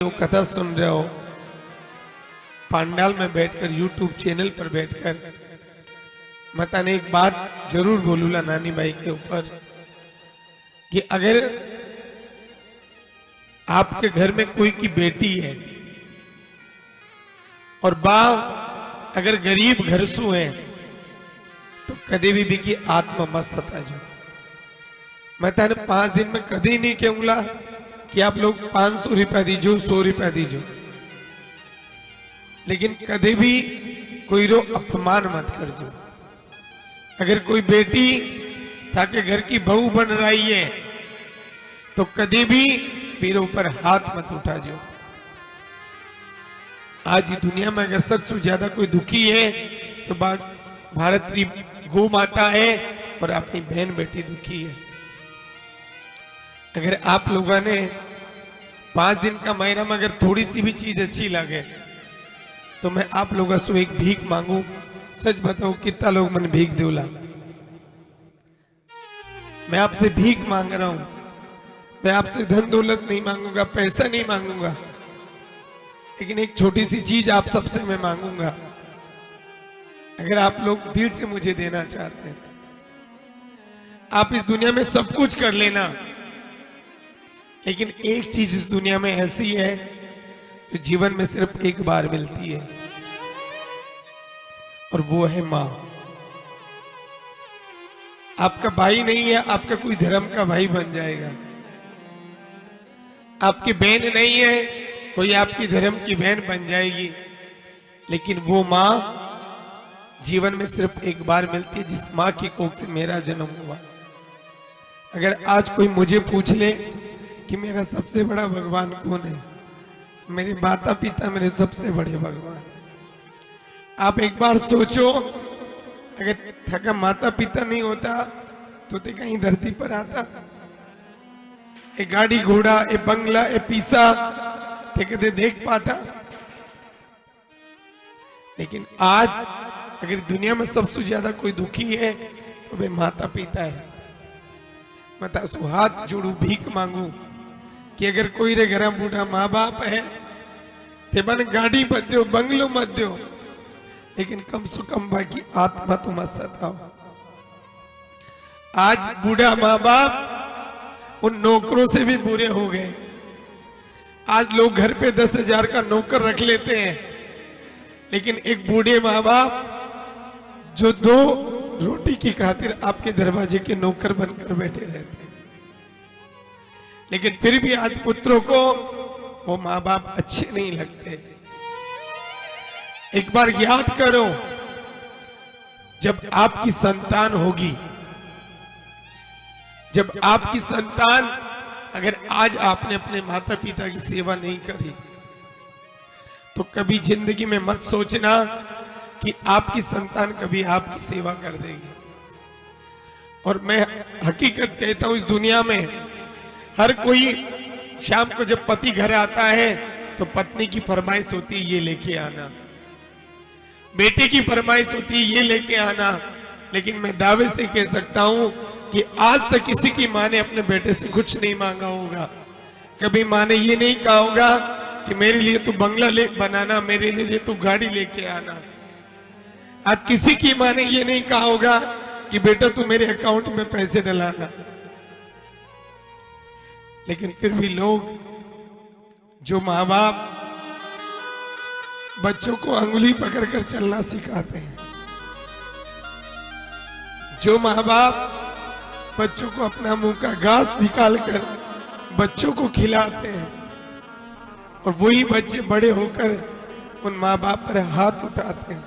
वो कथा सुन रहे हो पंडाल में बैठकर यूट्यूब चैनल पर बैठकर, मैं ने एक बात जरूर बोलूला नानी भाई के ऊपर कि अगर आपके घर में कोई की बेटी है और बाप अगर गरीब घरसू है तो कभी भी की आत्मा मत सताजो। मैं ताने 5 दिन में कभी नहीं कहूंगा कि आप लोग 500 रुपया दीजो 100 रुपया दीजो, लेकिन कभी भी कोई रो अपमान मत करजो। अगर कोई बेटी ताकि घर की बहू बन रही है तो कभी भी मेरे ऊपर हाथ मत उठाजो। आज दुनिया में अगर सबसे ज्यादा कोई दुखी है तो भारत की गौ माता है और अपनी बहन बेटी दुखी है। अगर आप लोगों ने 5 दिन का महीना में अगर थोड़ी सी भी चीज अच्छी लगे तो मैं आप लोगों से एक भीख मांगू। सच बताओ कितना लोग मैंने भीख देवला। मैं आपसे भीख मांग रहा हूं। मैं आपसे धन दौलत नहीं मांगूंगा, पैसा नहीं मांगूंगा, लेकिन एक छोटी सी चीज आप सबसे मैं मांगूंगा। अगर आप लोग दिल से मुझे देना चाहते हैं तो आप इस दुनिया में सब कुछ कर लेना, लेकिन एक चीज इस दुनिया में ऐसी है जो जीवन में सिर्फ एक बार मिलती है और वो है मां। आपका भाई नहीं है, आपका कोई धर्म का भाई बन जाएगा। आपकी बहन नहीं है, कोई आपकी धर्म की बहन बन जाएगी, लेकिन वो मां जीवन में सिर्फ एक बार मिलती है, जिस मां की कोख से मेरा जन्म हुआ। अगर आज कोई मुझे पूछ ले कि मेरा सबसे बड़ा भगवान कौन है, मेरे माता पिता मेरे सबसे बड़े भगवान। आप एक बार सोचो, अगर थका माता पिता नहीं होता तो ते कहीं धरती पर आता। एक गाड़ी घोड़ा, एक बंगला, एक पीसा ते कदे देख पाता। लेकिन आज अगर दुनिया में सबसे ज्यादा कोई दुखी है तो वे माता पिता है। मैं तासु हाथ जोड़ू, भीख मांगू कि अगर कोई रे घर बूढ़ा माँ बाप है ते मन गाड़ी मत दो, बंगलो मत दो, लेकिन कम से कम बाकी आत्मा तो मत सताओ। आज बूढ़ा माँ बाप उन नौकरों से भी बुरे हो गए। आज लोग घर पे 10,000 का नौकर रख लेते हैं, लेकिन एक बूढ़े माँ बाप जो 2 रोटी की खातिर आपके दरवाजे के नौकर बनकर बैठे रहते हैं, लेकिन फिर भी आज पुत्रों को वो माँ बाप अच्छे नहीं लगते। एक बार याद करो, जब आपकी संतान होगी, जब आपकी संतान, अगर आज आपने अपने माता पिता की सेवा नहीं करी तो कभी जिंदगी में मत सोचना कि आपकी संतान कभी आपकी सेवा कर देगी। और मैं हकीकत कहता हूं, इस दुनिया में हर कोई शाम को जब पति घर आता है तो पत्नी की फरमाइश होती है ये लेके आना, बेटे की फरमाइश होती है ये लेके आना। लेकिन मैं दावे से कह सकता हूं कि आज तक किसी की मां ने अपने बेटे से कुछ नहीं मांगा होगा। कभी मां ने ये नहीं कहा होगा कि मेरे लिए तू बंगला बनाना, मेरे लिए तू गाड़ी लेके आना। आज किसी की मां ने ये नहीं कहा होगा कि बेटा तू मेरे अकाउंट में पैसे डलाना। लेकिन फिर भी लोग, जो माँ बाप बच्चों को अंगुली पकड़कर चलना सिखाते हैं, जो माँ बाप बच्चों को अपना मुंह का घास निकालकर बच्चों को खिलाते हैं, और वही बच्चे बड़े होकर उन माँ बाप पर हाथ उठाते हैं।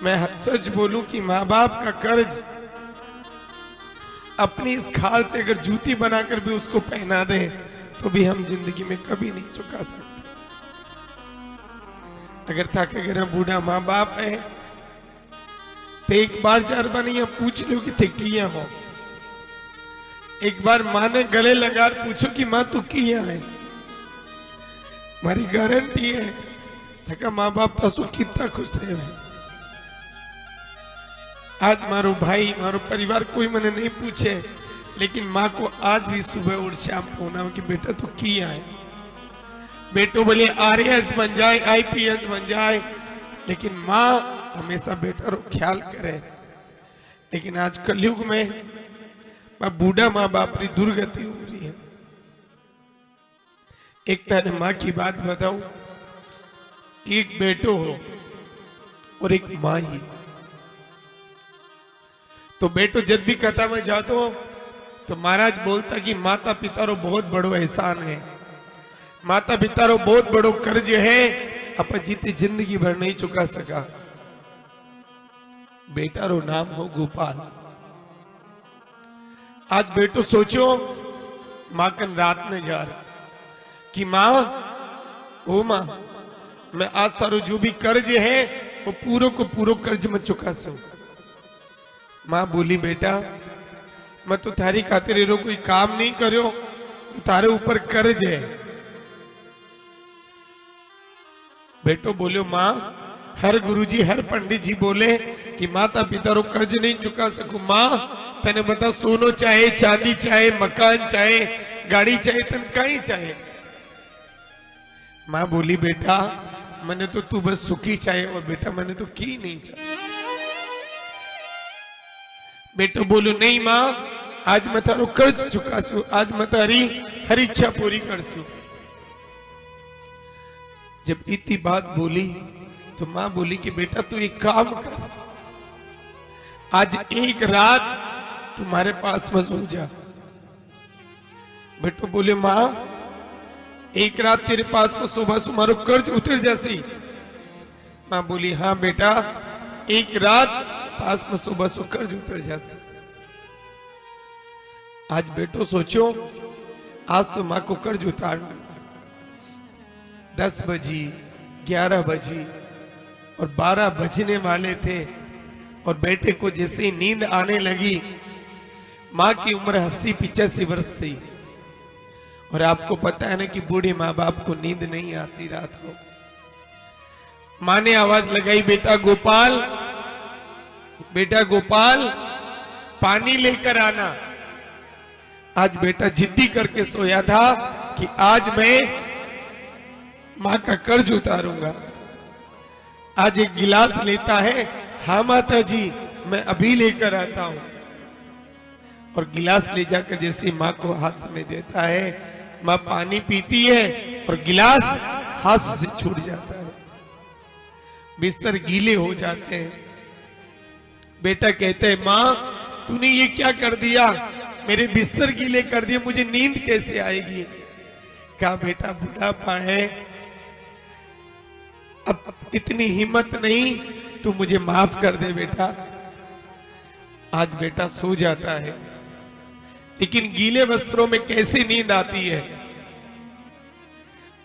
मैं सच बोलूं कि माँ बाप का कर्ज अपनी इस खाल से अगर जूती बनाकर भी उसको पहना दें तो भी हम जिंदगी में कभी नहीं चुका सकते। अगर ताकि अगर हम बूढ़ा माँ बाप है तो एक बार 4 बार नहीं पूछ लो कि थे किया हो। एक बार माँ ने गले लगा पूछो कि माँ तू किया है, मारी गारंटी है थका माँ बाप तो कितना खुश रहे। आज मारो भाई, मारो परिवार कोई मैंने नहीं पूछे, लेकिन माँ को आज भी सुबह और शाम फोन कि बेटा तू किया है। बेटो बोले आरएएस बन जाए, आईपीएस बन जाए, लेकिन माँ हमेशा बेटा रो ख्याल करे। लेकिन आज कलयुग में बूढ़ा माँ बाप की दुर्गति हो रही है। एक तरह माँ की बात बताऊं कि एक बेटो हो और एक माँ ही। तो बेटो जब भी कथा में जातो तो महाराज बोलता कि माता पिता रो बहुत बड़ो एहसान है, माता पिता रो बहुत बड़ो कर्ज है, अपन जीते जिंदगी भर नहीं चुका सका। बेटा रो नाम हो गोपाल। आज बेटो सोचो माँ कन रात में जा रहा कि माँ, ओ माँ, मैं आज तारो जो भी कर्ज है वो पूरो को पूरो कर्ज में चुका सू। माँ बोली बेटा मैं तो थारी खातिर एरो कोई काम नहीं करो, तारे ऊपर कर्ज है। बेटो बोलो माँ, हर गुरुजी हर पंडित जी बोले कि माता पिता रो कर्ज नहीं चुका सकू। माँ तने बता सोनो चाहे, चांदी चाहे, मकान चाहे, गाड़ी चाहे, तन कहीं चाहे। माँ बोली बेटा मैंने तो तू बस सुखी चाहे और बेटा मैंने तो की नहीं चाहे। बेटो बोलो नहीं माँ, आज मैं तारो कर्ज चुका सू, आज मैं तारी हर इच्छा पूरी कर सू। जब इतनी बात बोली तो माँ बोली कि बेटा तू एक काम कर, आज एक रात तुम्हारे पास में सो जा। बेटो बोले माँ एक रात तेरे पास में सुबह तुम्हारो कर्ज उतर जैसी। माँ बोली हाँ बेटा एक रात पास में सुबह सो कर्ज उतर जैसी। आज बेटो सोचो आज तो माँ को कर्ज उतारना। 10 बजी, 11 बजी और 12 बजने वाले थे और बेटे को जैसे नींद आने लगी, माँ की उम्र 80-85 वर्ष थी और आपको पता है ना कि बूढ़े माँ बाप को नींद नहीं आती रात को। माँ ने आवाज लगाई बेटा गोपाल, बेटा गोपाल पानी लेकर आना। आज बेटा जिद्दी करके सोया था कि आज मैं माँ का कर्ज उतारूंगा। आज एक गिलास लेता है, हाँ माता जी मैं अभी लेकर आता हूं। और गिलास ले जाकर जैसे माँ को हाथ में देता है, माँ पानी पीती है और गिलास हाथ से छूट जाता है, बिस्तर गीले हो जाते हैं। बेटा कहते हैं माँ तूने ये क्या कर दिया, मेरे बिस्तर गीले कर दिए, मुझे नींद कैसे आएगी। कहा बेटा बुढ़ापा है, अब इतनी हिम्मत नहीं, तू मुझे माफ कर दे बेटा। आज बेटा सो जाता है, लेकिन गीले वस्त्रों में कैसे नींद आती है।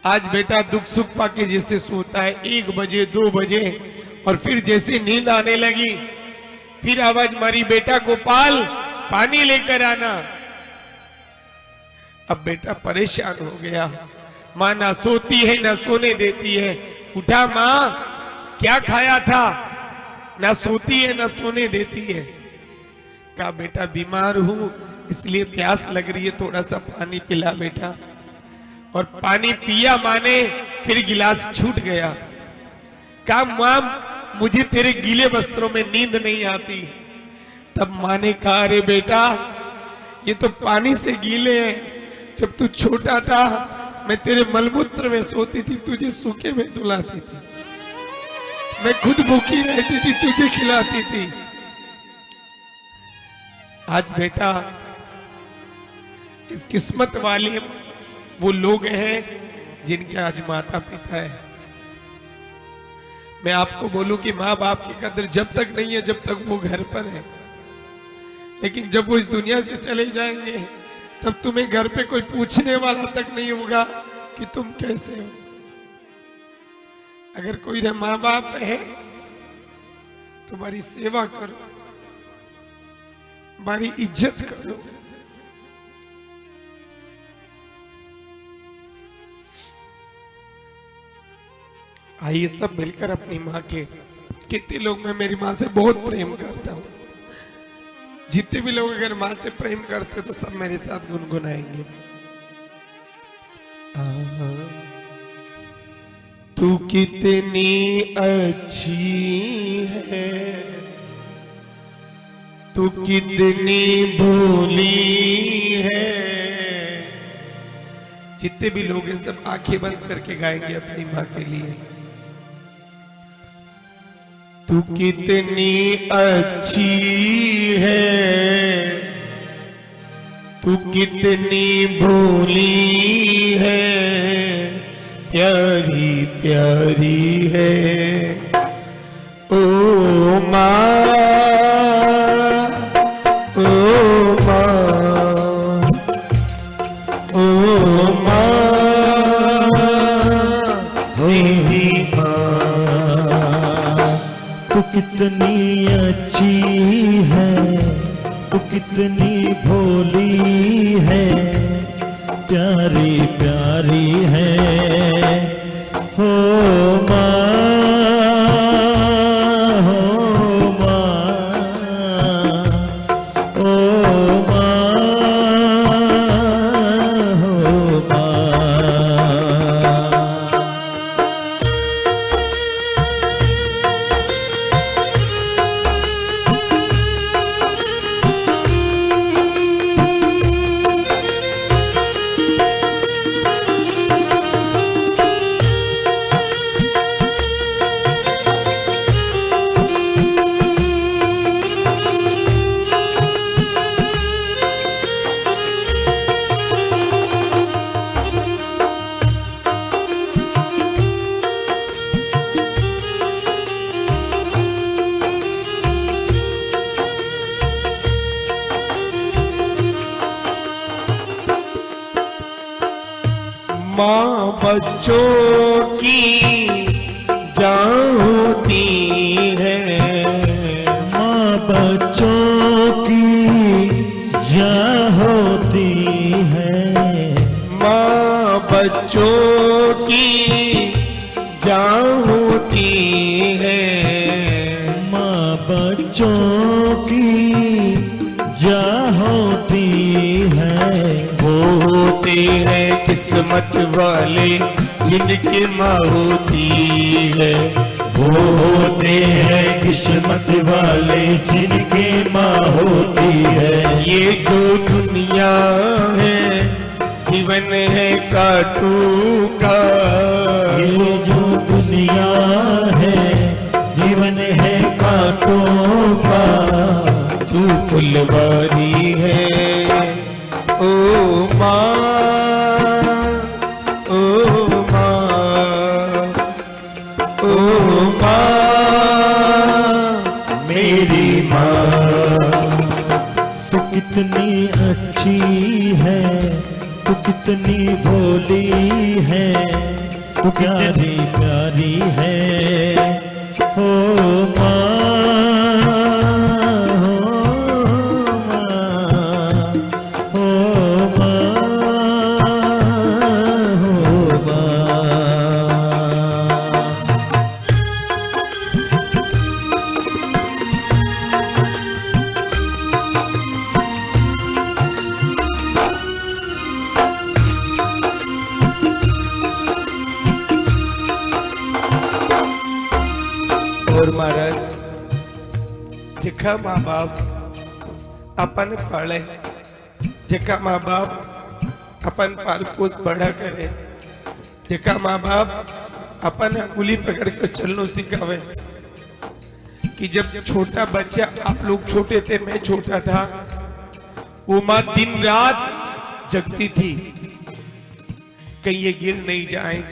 आज बेटा दुख सुख पाके जैसे सोता है 1 बजे 2 बजे और फिर जैसे नींद आने लगी फिर आवाज मारी बेटा गोपाल पानी लेकर आना। अब बेटा परेशान हो गया, माँ ना सोती है ना सोने देती है। उठा माँ क्या खाया था, ना सोती है ना सोने देती है। कहा बेटा बीमार हूं इसलिए प्यास लग रही है, थोड़ा सा पानी पिला बेटा। और पानी पिया माँ ने, फिर गिलास छूट गया। कहा माँ मुझे तेरे गीले वस्त्रों में नींद नहीं आती। तब माँ ने कहा अरे बेटा ये तो पानी से गीले हैं, जब तू छोटा था मैं तेरे मलमूत्र में सोती थी, तुझे सूखे में सुलाती थी, मैं खुद भूखी रहती थी, तुझे खिलाती थी। आज बेटा इस किस्मत वाले वो लोग हैं जिनके आज माता पिता है। मैं आपको बोलूं कि माँ बाप की कदर जब तक नहीं है जब तक वो घर पर है, लेकिन जब वो इस दुनिया से चले जाएंगे तब तुम्हें घर पे कोई पूछने वाला तक नहीं होगा कि तुम कैसे हो। अगर कोई ना माँ बाप है तुम्हारी सेवा करो, हमारी इज्जत करो। आइए सब मिलकर अपनी माँ के, कितने लोग, मैं मेरी माँ से बहुत प्रेम करता हूँ, जितने भी लोग अगर माँ से प्रेम करते तो सब मेरे साथ गुनगुनाएंगे। तू कितनी अच्छी है, तू कितनी भोली है। जितने भी लोग हैं सब आंखें बंद करके गाएंगे अपनी माँ के लिए। तू कितनी अच्छी है, तू कितनी भोली है, प्यारी प्यारी है। ओ माँ, ओ माँ, ओ माँ, मेरी माँ। तू कितनी अच्छी है, तू कितनी भोली है, प्यारी प्यारी है। हो माँ, हो माँ, ओ माँ, हो माँ। माँ बच्चों की जान होती है, माँ बच्चों की जान होती है, माँ बच्चों की जान होती है, माँ बच्चों की जान होती है। वो होते हैं किस्मत वाले जिनकी माँ होती है, वो होते हैं किस्मत वाले जिनकी माँ होती है। ये जो दुनिया है जीवन है काटू का, ये जो दुनिया है जीवन है कांटों का। तू फुलवारी है। ओ माँ, ओ माँ, ओ माँ, मेरी माँ। तू कितनी अच्छी है, तू कितनी भोली है, तू प्यारी प्यारी है। हो माँ, हो माँ, हो माँ। और महाराज जेखा माँ बाप अपन पाले, जेखा माँ बाप अपन पाल पोस बड़ा करे, जेखा माँ बाप अपन अंगुली पकड़ कर चलनो सिखावे। कि जब छोटा बच्चा, आप लोग छोटे थे, मैं छोटा था, वो माँ दिन रात जगती थी कहीं ये गिर नहीं जाए,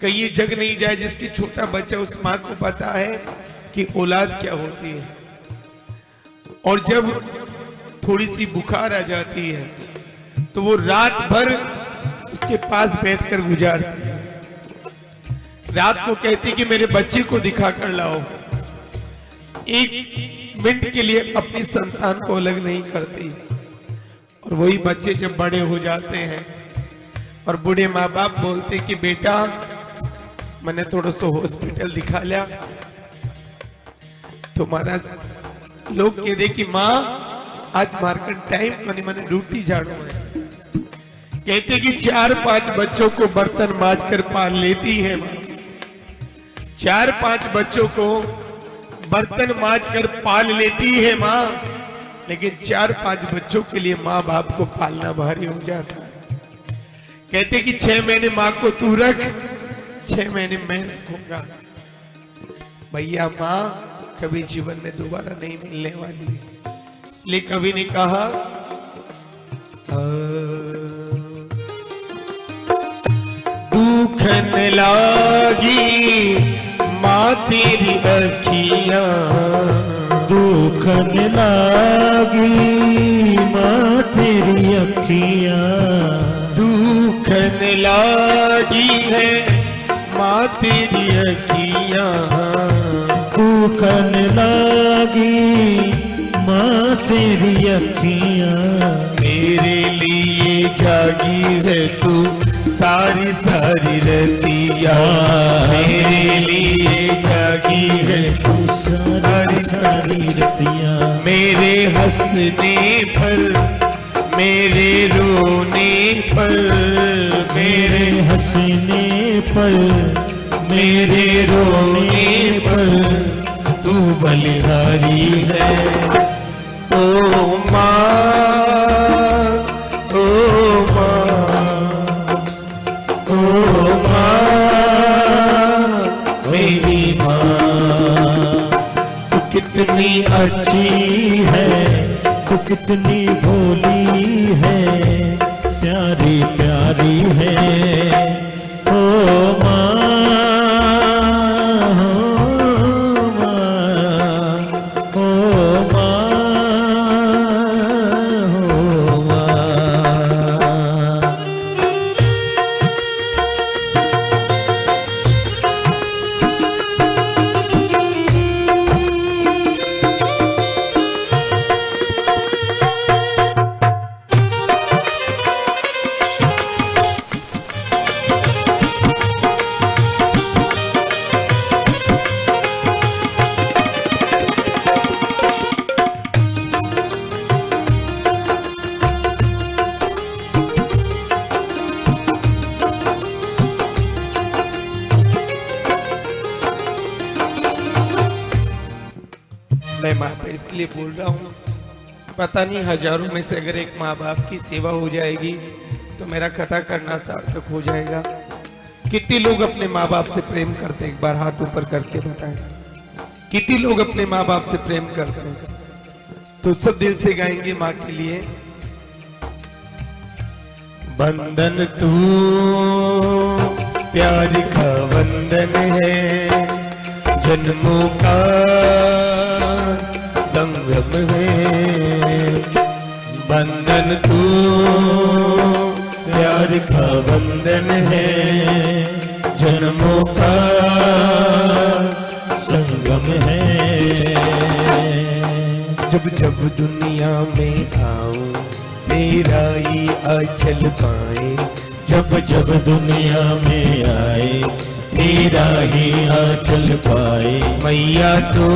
कहीं ये जग नहीं जाए। जिसकी छोटा बच्चा, उस माँ को पता है कि औलाद क्या होती है। और जब थोड़ी सी बुखार आ जाती है तो वो रात भर उसके पास बैठकर गुजारती है। रात को कहती कि मेरे बच्चे को दिखा कर लाओ। एक मिनट के लिए अपनी संतान को अलग नहीं करती। और वही बच्चे जब बड़े हो जाते हैं और बूढ़े माँ बाप बोलते कि बेटा मैंने थोड़ा सा हॉस्पिटल दिखा लिया, तो महाराज लोग कहते कि माँ आज मार्केट टाइम को नहीं, मैंने ड्यूटी जाना है। कहते कि 4-5 बच्चों को बर्तन मांज कर पाल लेती है माँ। 4-5 बच्चों को बर्तन मांज कर पाल लेती है माँ, लेकिन 4-5 बच्चों के लिए माँ बाप को पालना भारी हो जाता है। कहते कि 6 महीने माँ को तू रख, 6 महीने मैं रखूंगा। भैया माँ कभी जीवन में दोबारा नहीं मिलने वाली, इसलिए कवि ने कहा दुखन लागी माँ तेरी अखियां, दुखन लागी माँ तेरी अखियां, दुखन लागी है माँ तेरी अखियां, दुखन लागी माँ तेरी अखियां, मेरे लिए जागी है तू सारी सारी रतिया, मेरे लिए जागी है तू सारी सारी रतियां, मेरे हंसने पर मेरे रोने पर, मेरे हंसने पर मेरे रोने पर तू बलिहारी है। ओ माँ, ओ माँ, ओ माँ, मेरी माँ तू कितनी अच्छी है, तू कितनी भोली है, प्यारी प्यारी है। ओ माँ, ओ माँ, ओ माँ, ओ माँ। मैं माँ पे इसलिए बोल रहा हूँ, पता नहीं हजारों में से अगर एक माँ बाप की सेवा हो जाएगी तो मेरा कथा करना सार्थक हो जाएगा। कितने लोग अपने माँ बाप से प्रेम करते हैं, एक बार हाथ ऊपर करके बताएं। कितने लोग अपने माँ बाप से प्रेम करते हैं? तो सब दिल से गाएंगे माँ के लिए। बंधन तू प्यार का बंधन है, जन्मों का संगम है। बंधन तू प्यार का बंधन है, जन्मों का संगम है। जब जब दुनिया में आऊं तेरा ही आंचल पाए, जब जब दुनिया में आए तेरा ही आंचल पाए। मैया तो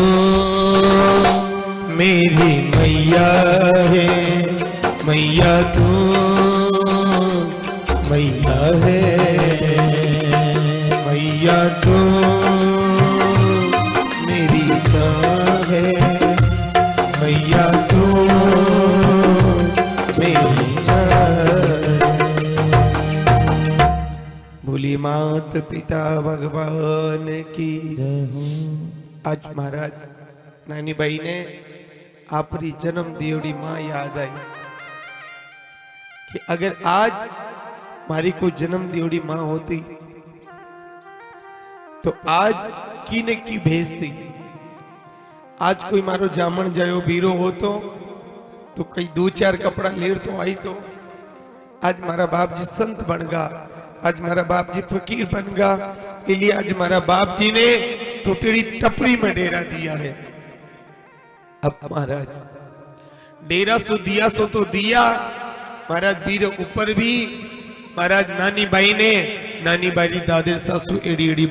मेरी मैया है, मैया तो मैया है, मैया तो मेरी माँ है, मैया तो मेरी जान। बोली मात पिता भगवान की। आज महाराज नानी बाई ने आपरी जन्म दियोड़ी माँ याद आई कि अगर आज मारी कोई जन्म दियोड़ी माँ होती तो आज की ने की भेजती। आज कोई मारो जामन जायो बीरो हो तो कई 2-4 कपड़ा लेर तो आई। तो आज मारा बाप जी संत बन गा, आज मारा बाप जी फकीर बन गा, इसलिए आज मारा बाप जी ने टोटड़ी टपरी में डेरा दिया है। अब महाराज डेरा सो दिया सो तो दिया महाराज, बीरो ऊपर भी महाराज नानी बाई ने, नानी बाई दादर सासू एड़ी एड़ी